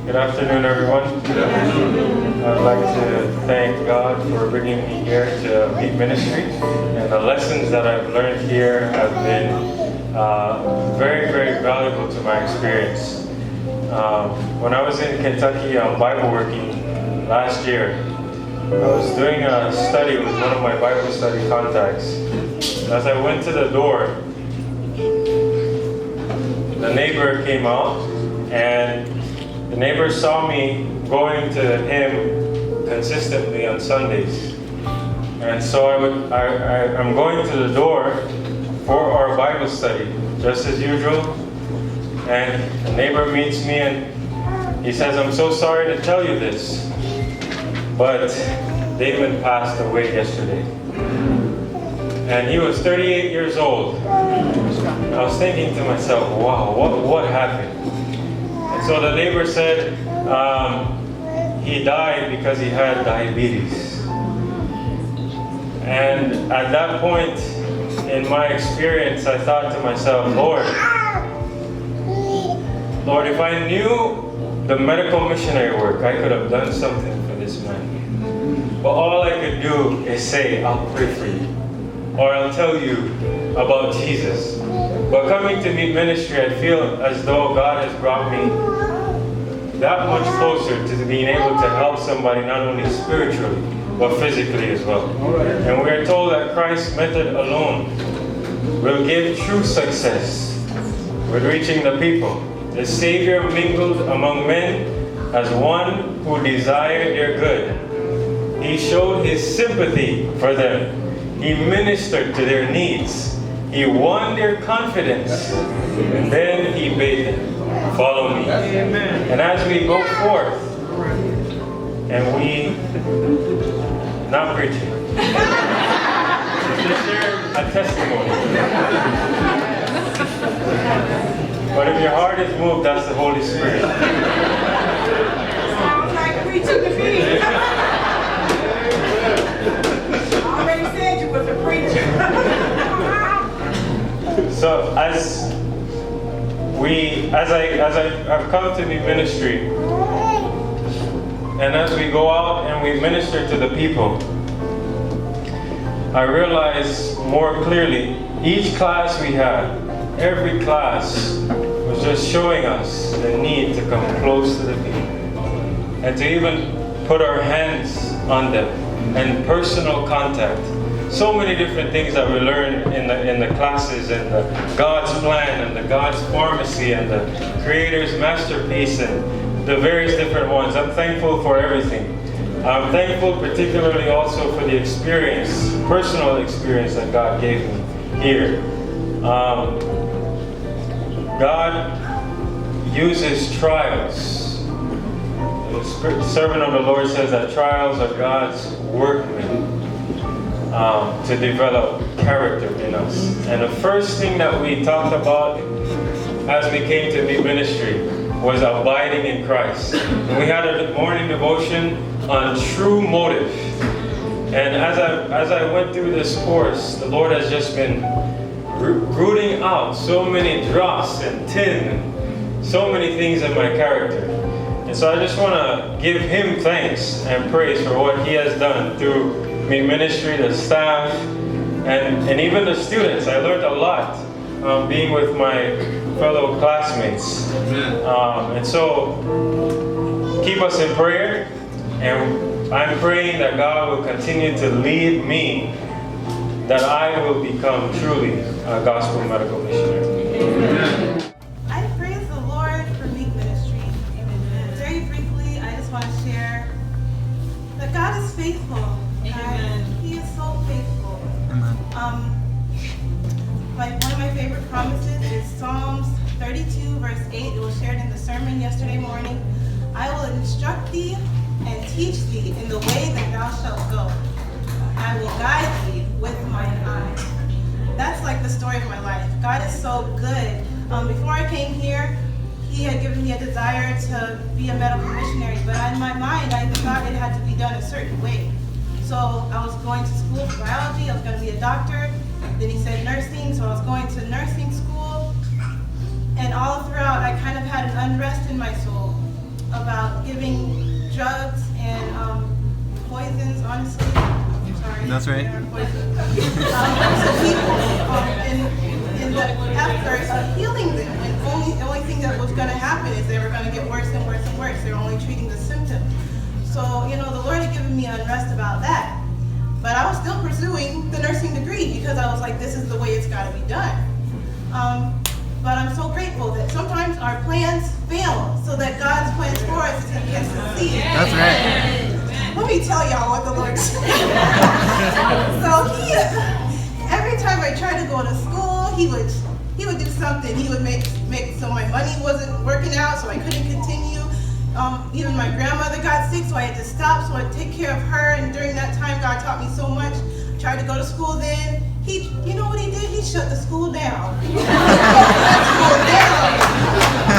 Good afternoon, everyone. Good afternoon. I'd like to thank God for bringing me here to M.E.E.T Ministry. And the lessons that I've learned here have been very, very valuable to my experience. When I was in Kentucky Bible working last year, I was doing a study with one of my Bible study contacts. As I went to the door, the neighbor came out, and the neighbor saw me going to him consistently on Sundays. And so I'm going to the door for our Bible study, just as usual. And the neighbor meets me and he says, "I'm so sorry to tell you this, but Damon passed away yesterday." And he was 38 years old. I was thinking to myself, wow, what happened? And so the neighbor said he died because he had diabetes. And at that point in my experience, I thought to myself, Lord, if I knew the medical missionary work, I could have done something for this man. But all I could do is say, I'll pray for you, or I'll tell you about Jesus. But coming to M.E.E.T Ministry, I feel as though God has brought me that much closer to being able to help somebody, not only spiritually, but physically as well. And we are told that Christ's method alone will give true success with reaching the people. The Savior mingled among men as one who desired their good. He showed his sympathy for them. He ministered to their needs. He won their confidence. And then he bade them, "Follow me." Amen. And as we go forth, and we, not preaching, to share a testimony. But if your heart is moved, that's the Holy Spirit. Sounds like preaching to me. I already said you was a preacher. So as I've come to the ministry, and as we go out and we minister to the people, I realize more clearly each class we had, every class was just showing us the need to come close to the people and to even put our hands on them and personal contact. So many different things that we learn in the classes, and the God's plan and the God's pharmacy and the Creator's masterpiece and the various different ones. I'm thankful for everything. I'm thankful particularly also for the experience, personal experience that God gave me here. God uses trials. The servant of the Lord says that trials are God's workmen. To develop character in us. And the first thing that we talked about as we came to M.E.E.T Ministry was abiding in Christ. And we had a morning devotion on true motive. And as I went through this course, the Lord has just been rooting out so many dross and tin and so many things in my character. And so I just want to give Him thanks and praise for what He has done through M.E.E.T Ministry, the staff, and even the students. I learned a lot being with my fellow classmates. And so keep us in prayer, and I'm praying that God will continue to lead me, that I will become truly a gospel medical missionary. Amen. I praise the Lord for M.E.E.T Ministry. Very briefly, I just want to share that God is faithful. Amen. He is so faithful. One of my favorite promises is Psalms 32, verse 8. It was shared in the sermon yesterday morning. "I will instruct thee and teach thee in the way that thou shalt go. I will guide thee with mine eye." That's like the story of my life. God is so good. Before I came here, He had given me a desire to be a medical missionary, but in my mind, I thought it had to be done a certain way. So I was going to school for biology. I was going to be a doctor. Then He said nursing, so I was going to nursing school. And all throughout, I kind of had an unrest in my soul. about giving drugs and poisons, honestly. I'm sorry. That's right. To people in the effort of healing them. And the only thing that was going to happen is they were going to get worse and worse and worse. They're only treating the symptom. So, the Lord had given me unrest about that. But I was still pursuing the nursing degree because I was like, this is the way it's got to be done. But I'm so grateful that sometimes our plans fail so that God's plans for us can succeed. That's right. Let me tell y'all what the Lord said. So every time I tried to go to school, he would do something. He would make so my money wasn't working out, so I couldn't continue. Even my grandmother got sick, so I had to stop, so I'd take care of her. And during that time, God taught me so much. I tried to go to school then. You know what he did? He shut the school down. He shut that school down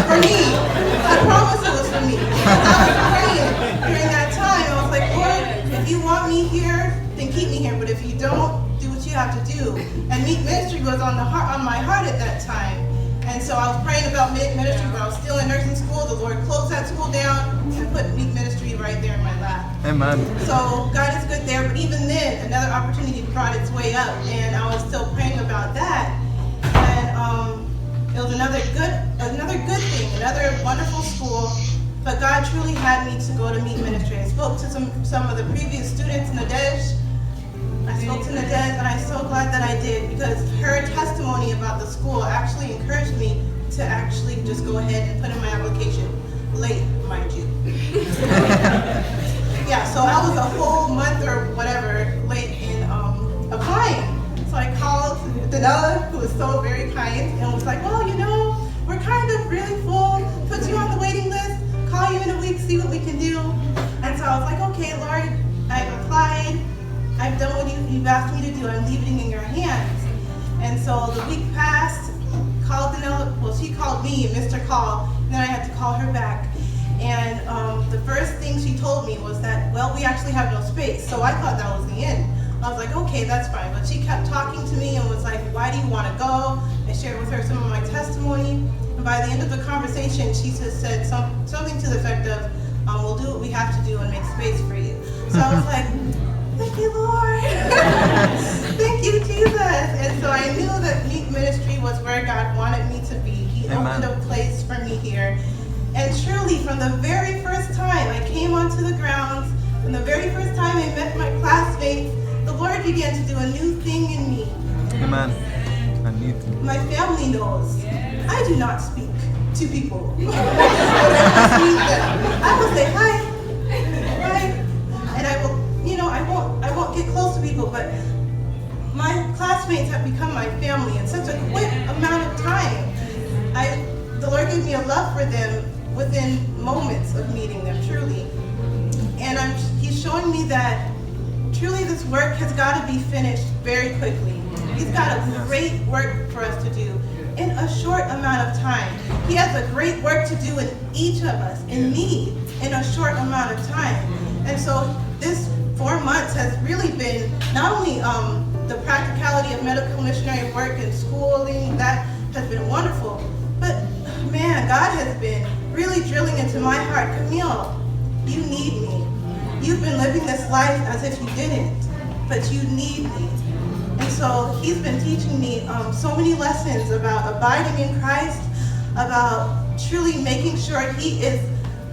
for me. I promise it was for me. I was praying during that time. I was like, Lord, if you want me here, then keep me here. But if you don't, do what you have to do. And M.E.E.T ministry was on my heart at that time. And so I was praying about M.E.E.T ministry, but I was still in nursing school. The Lord closed that school down and put M.E.E.T ministry right there in my lap. Amen. So God is good there, but even then, another opportunity brought its way up, and I was still praying about that. And it was another good thing, another wonderful school. But God truly had me to go to M.E.E.T ministry. I spoke to some of the previous students in the Nadej. I spoke to Nadej, and I'm so glad that I did, because her testimony about the school actually encouraged me to actually just go ahead and put in my application late, mind you. Yeah, so I was a whole month or whatever late in applying. So I called Danella, who was so very kind, and was like, well, we're kind of really full. Put you on the waiting list, call you in a week, see what we can do. And so I was like, okay, Lord, I've applied. I've done what you've asked me to do. I'm leaving it in your hands. And so the week passed, called Danella, well, she called me, Mr. Call, and then I had to call her back. And the first thing she told me was that, well, we actually have no space. So I thought that was the end. I was like, okay, that's fine. But she kept talking to me and was like, why do you want to go? I shared with her some of my testimony. And by the end of the conversation, she just said something to the effect of, we'll do what we have to do and make space for you. So I was like, thank you, Lord. Thank you, Jesus. And so I knew that M.E.E.T ministry was where God wanted me to be. He opened a place for me here. And truly, from the very first time I came onto the grounds, from the very first time I met my classmates, the Lord began to do a new thing in me. Amen. My family knows I do not speak to people. When I first meet them, I will say hi, and I won't get close to people, but my classmates have become my family in such a quick amount of time. The Lord gave me a love for them within moments of meeting them, truly. And He's showing me that truly this work has got to be finished very quickly. He's got a great work for us to do in a short amount of time. He has a great work to do in each of us, in me, in a short amount of time. And so this 4 months has really been not only the practicality of medical missionary work and schooling, that has been wonderful, but man, God has been really drilling into my heart, Camille, you need me. You've been living this life as if you didn't, but you need me. And so He's been teaching me so many lessons about abiding in Christ, about truly making sure He is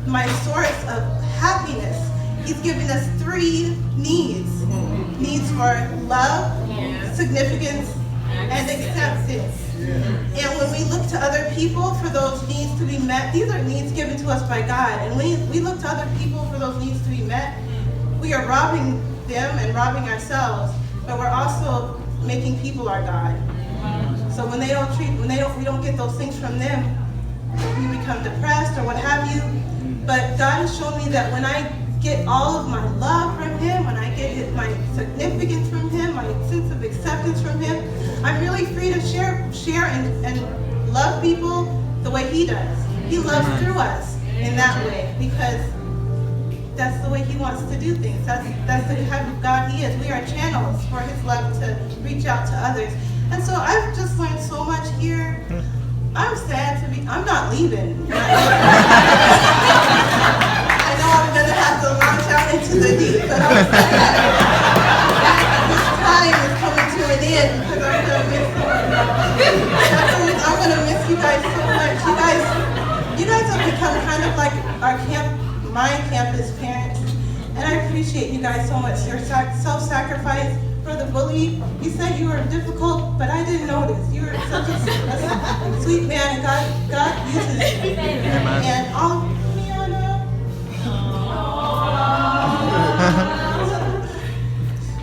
my source of happiness. He's given us 3 needs. Needs for love, significance, and acceptance. And when we look to other people for those needs to be met, these are needs given to us by God. And when we look to other people for those needs to be met, we are robbing them and robbing ourselves, but we're also making people our God. So when we don't get those things from them, we become depressed or what have you. But God has shown me that when I get all of my love from Him, when I get my significance from Him, my sense of acceptance from Him, I'm really free to share and love people the way He does. He loves through us in that way, because that's the way He wants to do things. That's the type of God He is. We are channels for His love to reach out to others. And so I've just learned so much here. I'm sad I'm not leaving. This time is coming to an end because I'm gonna miss I'm gonna miss you guys so much. You guys have become kind of like my campus parents, and I appreciate you guys so much. Your self-sacrifice for the bully. You said you were difficult, but I didn't notice. You were such a sweet man, and God uses you. And all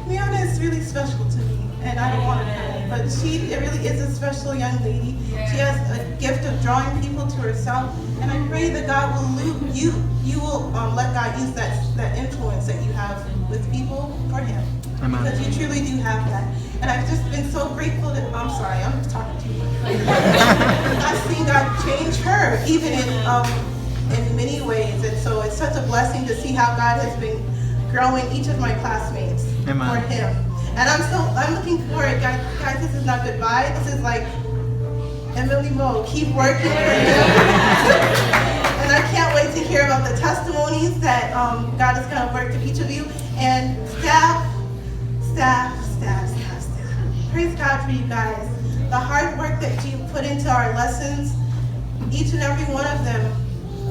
Miana is really special to me, and I don't want to know, but she really is a special young lady. She has a gift of drawing people to herself, and I pray that God will you will let God use that influence that you have with people for Him. Amen. Because you truly do have that. And I've just been so grateful that, I'm sorry, I'm just talking too much. I've seen God change her, even in many ways. And so it's such a blessing to see how God has been growing each of my classmates for Him. And I'm looking forward, guys, this is not goodbye. This is like, M.E.E.T, keep working for Him. And I can't wait to hear about the testimonies that God is going to work through each of you. And staff. Praise God for you guys. The hard work that you put into our lessons, each and every one of them,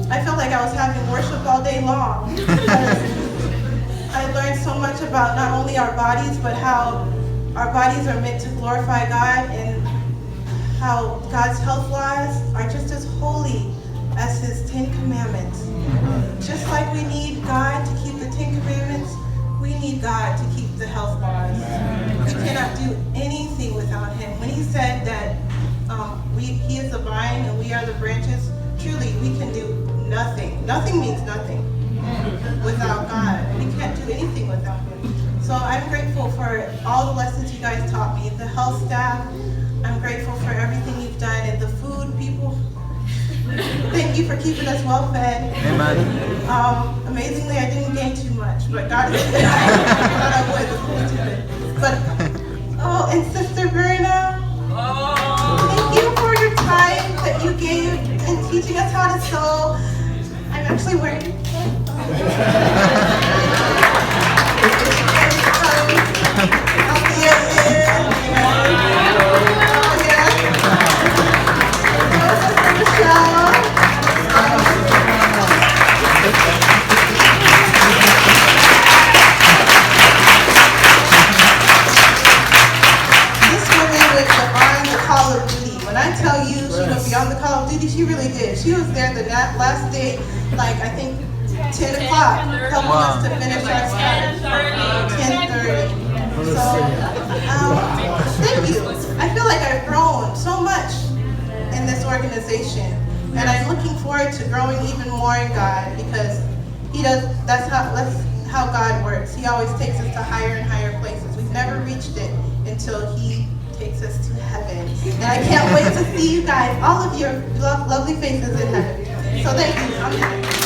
I felt like I was having worship all day long. I learned so much about not only our bodies, but how our bodies are meant to glorify God, and how God's health laws are just as holy as His 10 Commandments. Just like we need God to keep the 10 Commandments, we need God to keep the health laws. We cannot do anything without Him. When He said that He is the vine and we are the branches, truly we can do nothing. Nothing means nothing without God. We can't do anything without Him. So I'm grateful for all the lessons you guys taught me. The health staff, I'm grateful for everything you've done, and the food people. Thank you for keeping us well fed. Amen. Amazingly, I didn't gain too much, but God is good. I thought I would. It was too good. But and Sister Verna, thank you for your time that you gave in teaching us how to sew. I'm actually wearing. She really did. She was there the last day, like I think 10 o'clock, helping us to finish our study. 10:30. So, thank you. I feel like I've grown so much in this organization, and I'm looking forward to growing even more in God, because that's how God works. He always takes us to higher and higher places. We've never reached it until He takes us to heaven. And I can't wait to see you guys, all of your lovely faces in heaven. So thank you.